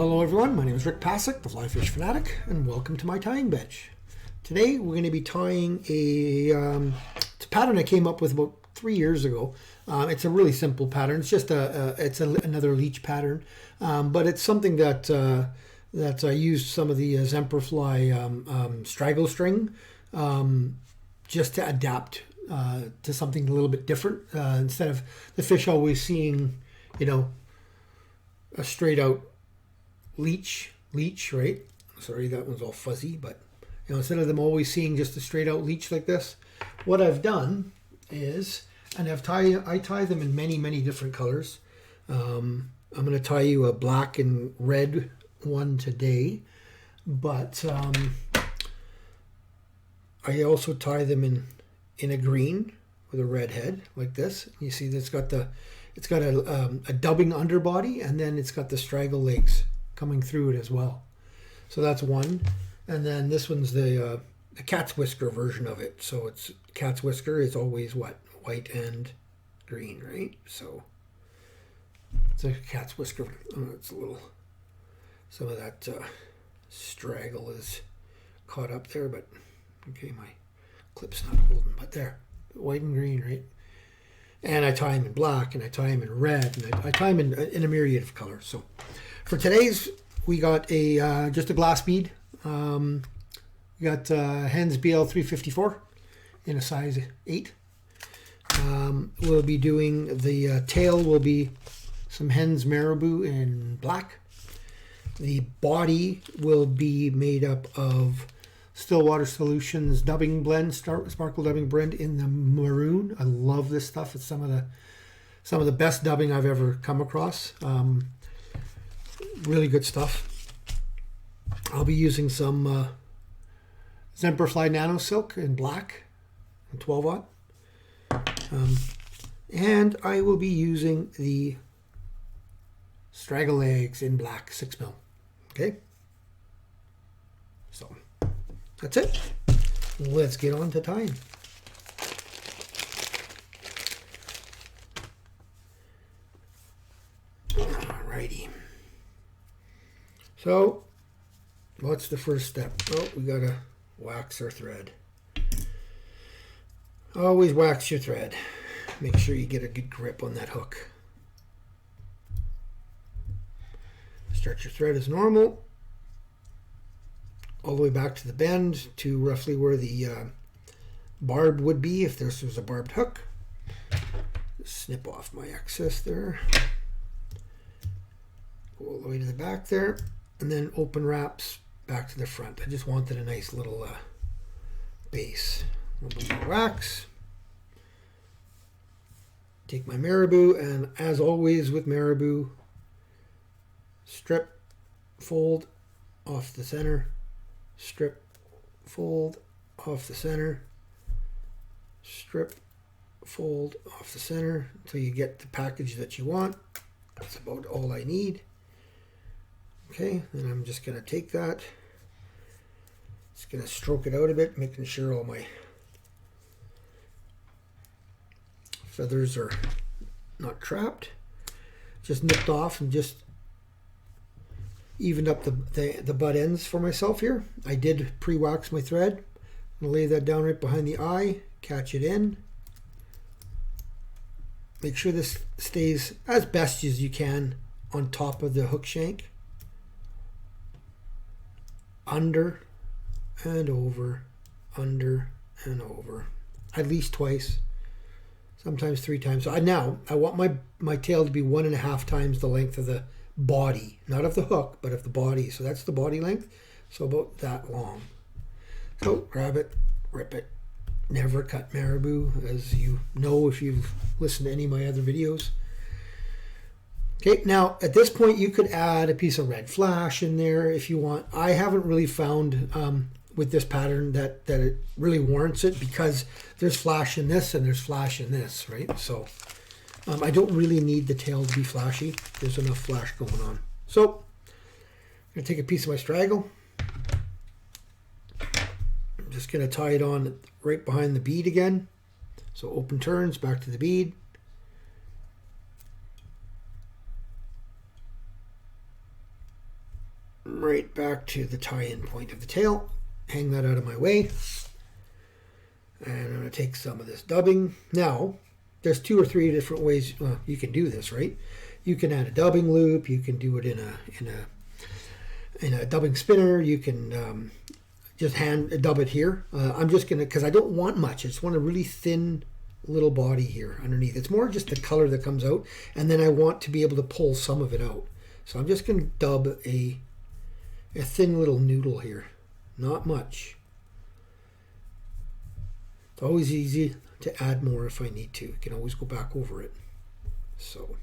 Hello everyone, my name is Rick Passek, the FlyFish Fanatic, and welcome to my tying bench. Today we're going to be tying it's a pattern I came up with about 3 years ago. It's a really simple pattern. It's just another leech pattern, but it's something that I used some of the Semperfli straggle string just to adapt to something a little bit different. Instead of the fish always seeing, a straight out leech, right? Sorry, that one's all fuzzy, but instead of them always seeing just a straight out leech like this, what I've done is, and I tie them in many different colors. I'm going to tie you a black and red one today, but I also tie them in a green with a red head like this. You see that it's got a dubbing underbody, and then it's got the straggle legs coming through it as well. So that's one. And then this one's the cat's whisker version of it. So it's cat's whisker is always what? White and green, right? So it's a cat's whisker. It's a little, some of that straggle is caught up there, but okay, my clip's not holding, but there, white and green, right? And I tie them in black, and I tie them in red, and I tie them in a myriad of colors. So for today's, we got just a glass bead. We got Hends BL 354 in a size 8. We'll be doing the tail will be some Hends Marabou in black. The body will be made up of Stillwater Solutions dubbing blend, sparkle dubbing blend in the Maroon. I love this stuff. It's some of the best dubbing I've ever come across. Really good stuff. I'll be using some Semperfli Nanosilk in black, 12-aught. And I will be using the straggle legs in black, 6mm. Okay? So that's it. Let's get on to tying. Alrighty. So, what's the first step? Oh, we gotta wax our thread. Always wax your thread. Make sure you get a good grip on that hook. Start your thread as normal, all the way back to the bend to roughly where the barb would be if this was a barbed hook. Just snip off my excess there. Go all the way to the back there, and then open wraps back to the front. I just wanted a nice little base. A little bit more wax. Take my Marabou, and as always with Marabou, strip, fold off the center, strip, fold off the center, strip, fold off the center until you get the package that you want. That's about all I need. Okay, then I'm just going to take that, just going to stroke it out a bit, making sure all my feathers are not trapped. Just nipped off and just evened up the butt ends for myself here. I did pre-wax my thread. I'm going to lay that down right behind the eye, catch it in. Make sure this stays as best as you can on top of the hook shank. Under and over, under and over. At least twice, sometimes 3 times. So now I want my tail to be 1.5 times the length of the body, not of the hook, but of the body. So that's the body length, so about that long. So grab it, rip it. Never cut Marabou, as you know if you've listened to any of my other videos. Okay, now at this point you could add a piece of red flash in there if you want. I haven't really found with this pattern that it really warrants it, because there's flash in this and there's flash in this, right? So I don't really need the tail to be flashy. There's enough flash going on. So I'm going to take a piece of my straggle. I'm just going to tie it on right behind the bead again. So open turns, back to the bead. right back to the tie-in point of the tail. Hang that out of my way. And I'm going to take some of this dubbing. Now, there's 2 or 3 different ways you can do this, right? You can add a dubbing loop. You can do it in a dubbing spinner. You can just hand dub it here. I'm just going to, because I don't want much. I just want a really thin little body here underneath. It's more just the color that comes out, and then I want to be able to pull some of it out. So I'm just going to dub a thin little noodle here. Not much. It's always easy to add more if I need to. I can always go back over it. So,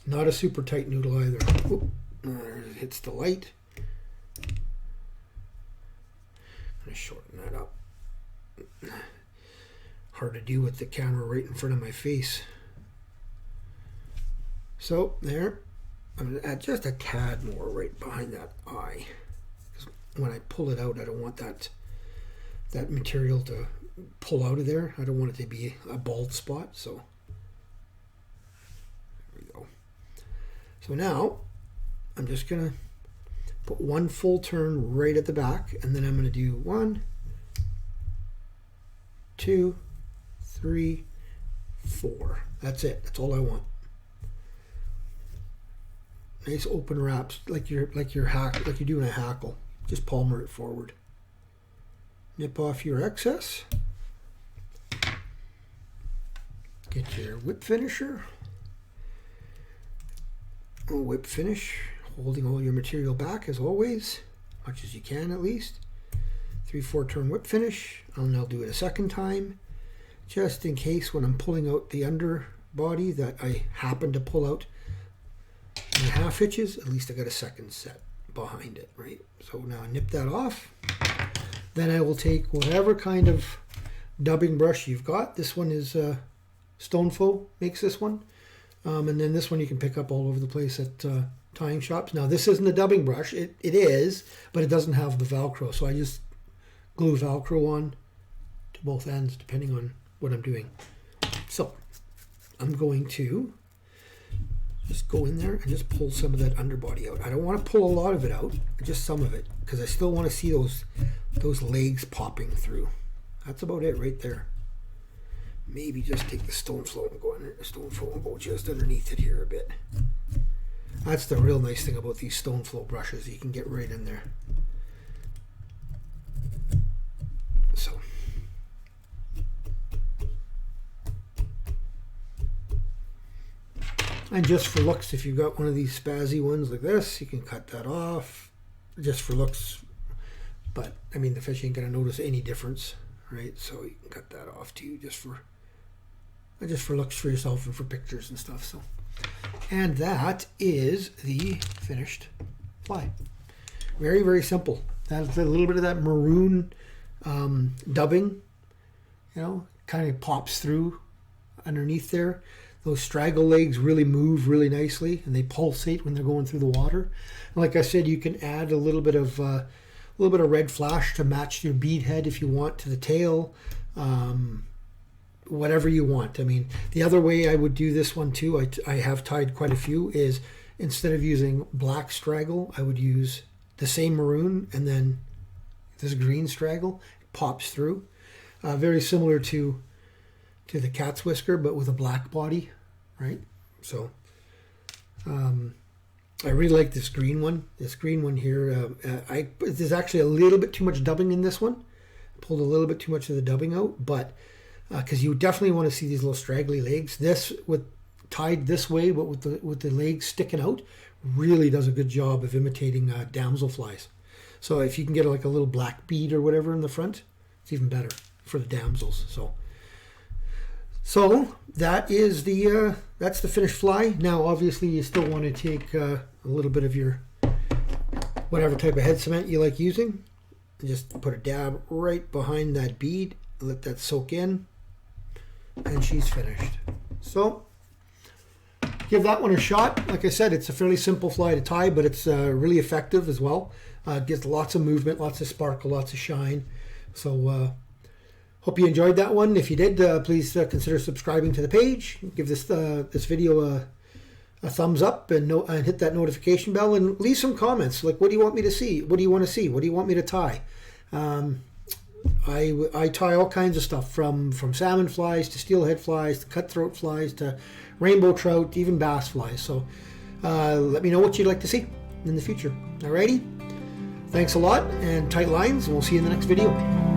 not a super tight noodle either. Oop, there it hits the light. I'm going to shorten that up. Hard to do with the camera right in front of my face. So, there. I'm going to add just a tad more right behind that eye. Because when I pull it out, I don't want that material to pull out of there. I don't want it to be a bald spot. So, there we go. So now, I'm just going to put one full turn right at the back, and then I'm going to do 1, 2, 3, 4. That's it. That's all I want. Nice open wraps, like you're doing a hackle. Just palmer it forward. Nip off your excess. Get your whip finisher. Whip finish, holding all your material back as always, much as you can at least. 3/4 turn whip finish, and I'll do it a second time, just in case when I'm pulling out the underbody that I happen to pull out my half hitches, at least I got a second set behind it, right? So now I nip that off. Then I will take whatever kind of dubbing brush you've got. This one is Stonefo makes this one. And then this one you can pick up all over the place at tying shops. Now this isn't a dubbing brush. It is, but it doesn't have the Velcro. So I just glue Velcro on to both ends depending on what I'm doing. So I'm going to just go in there and just pull some of that underbody out. I don't want to pull a lot of it out, just some of it, because I still want to see those legs popping through. That's about it right there. Maybe just take the Stonefo and go under the Stonefo and go just underneath it here a bit. That's the real nice thing about these Stonefo brushes. You can get right in there. So. And just for looks, if you've got one of these spazzy ones like this, you can cut that off just for looks. But, I mean, the fish ain't going to notice any difference, right? So you can cut that off too, just for looks for yourself and for pictures and stuff. So, and that is the finished fly. Very, very simple. That's a little bit of that maroon dubbing, kind of pops through underneath there. Those straggle legs really move really nicely, and they pulsate when they're going through the water. And like I said, you can add a little bit of red flash to match your bead head if you want to the tail. Whatever you want. I mean, the other way I would do this one too, I have tied quite a few, is instead of using black straggle, I would use the same maroon and then this green straggle. It pops through. Very similar to the cat's whisker, but with a black body, right? So I really like this green one. This green one here, there's actually a little bit too much dubbing in this one. I pulled a little bit too much of the dubbing out, but because you definitely want to see these little straggly legs. This, with tied this way, but with the legs sticking out, really does a good job of imitating damselflies. So if you can get like a little black bead or whatever in the front, it's even better for the damsels. So that is that's the finished fly. Now, obviously, you still want to take a little bit of your whatever type of head cement you like using, and just put a dab right behind that bead. Let that soak in, and she's finished. So give that one a shot. Like I said, it's a fairly simple fly to tie, but it's really effective as well. Gets lots of movement, lots of sparkle, lots of shine. So hope you enjoyed that one. If you did, please consider subscribing to the page. Give this video a thumbs up and hit that notification bell, and leave some comments. Like, what do you want me to see? What do you want to see? What do you want me to tie? I tie all kinds of stuff from salmon flies to steelhead flies to cutthroat flies to rainbow trout, even bass flies. So let me know what you'd like to see in the future. Alrighty, thanks a lot, and tight lines, and we'll see you in the next video.